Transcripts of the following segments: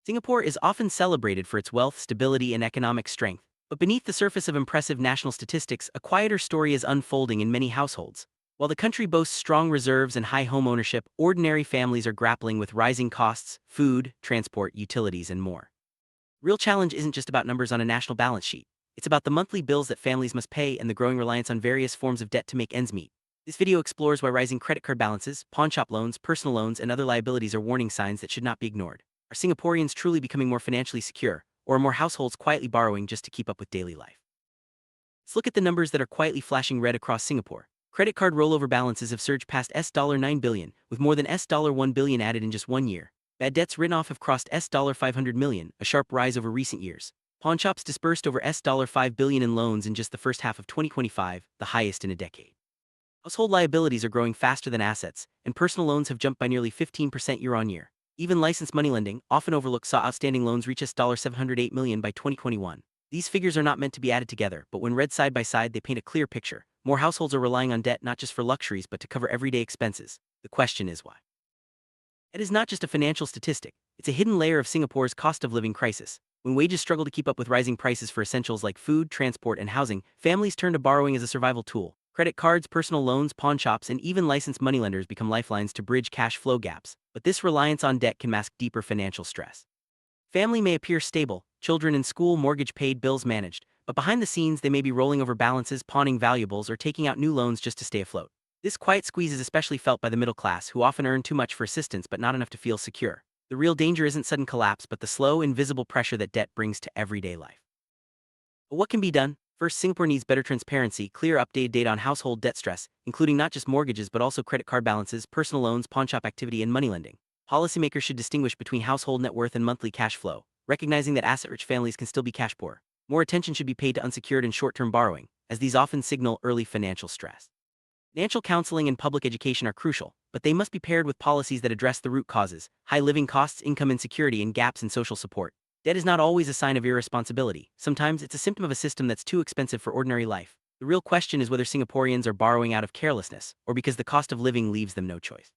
Singapore is often celebrated for its wealth, stability, and economic strength, but beneath the surface of impressive national statistics, a quieter story is unfolding in many households. While the country boasts strong reserves and high home ownership, ordinary families are grappling with rising costs, food, transport, utilities, and more. Real challenge isn't just about numbers on a national balance sheet. It's about the monthly bills that families must pay and the growing reliance on various forms of debt to make ends meet. This video explores why rising credit card balances, pawnshop loans, personal loans, and other liabilities are warning signs that should not be ignored. Are Singaporeans truly becoming more financially secure, or are more households quietly borrowing just to keep up with daily life? Let's look at the numbers that are quietly flashing red across Singapore. Credit card rollover balances have surged past $9 billion, with more than $1 billion added in just 1 year. Bad debts written off have crossed $500 million, a sharp rise over recent years. Pawnshops disbursed over $5 billion in loans in just the first half of 2025, the highest in a decade. Household liabilities are growing faster than assets, and personal loans have jumped by nearly 15% year-on-year. Even licensed money lending, often overlooked, saw outstanding loans reach $708 million by 2021. These figures are not meant to be added together, but when read side by side, they paint a clear picture. More households are relying on debt not just for luxuries but to cover everyday expenses. The question is why? It is not just a financial statistic, it's a hidden layer of Singapore's cost of living crisis. When wages struggle to keep up with rising prices for essentials like food, transport, and housing, families turn to borrowing as a survival tool. Credit cards, personal loans, pawnshops, and even licensed moneylenders become lifelines to bridge cash flow gaps. But this reliance on debt can mask deeper financial stress. Family may appear stable, children in school, mortgage paid, bills managed, but behind the scenes they may be rolling over balances, pawning valuables, or taking out new loans just to stay afloat. This quiet squeeze is especially felt by the middle class, who often earn too much for assistance but not enough to feel secure. The real danger isn't sudden collapse but the slow, invisible pressure that debt brings to everyday life. But what can be done? First, Singapore needs better transparency, clear updated data on household debt stress, including not just mortgages but also credit card balances, personal loans, pawnshop activity, and money lending. Policymakers should distinguish between household net worth and monthly cash flow, recognizing that asset-rich families can still be cash poor. More attention should be paid to unsecured and short-term borrowing, as these often signal early financial stress. Financial counseling and public education are crucial, but they must be paired with policies that address the root causes: high living costs, income insecurity, and gaps in social support. Debt is not always a sign of irresponsibility. Sometimes it's a symptom of a system that's too expensive for ordinary life. The real question is whether Singaporeans are borrowing out of carelessness, or because the cost of living leaves them no choice.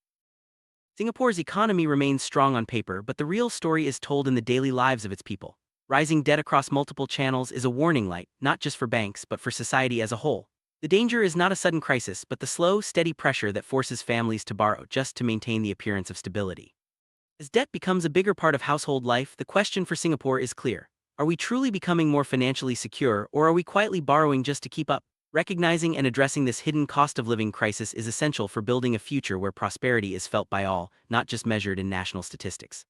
Singapore's economy remains strong on paper, but the real story is told in the daily lives of its people. Rising debt across multiple channels is a warning light, not just for banks but for society as a whole. The danger is not a sudden crisis, but the slow, steady pressure that forces families to borrow just to maintain the appearance of stability. As debt becomes a bigger part of household life, the question for Singapore is clear. Are we truly becoming more financially secure, or are we quietly borrowing just to keep up? Recognizing and addressing this hidden cost of living crisis is essential for building a future where prosperity is felt by all, not just measured in national statistics.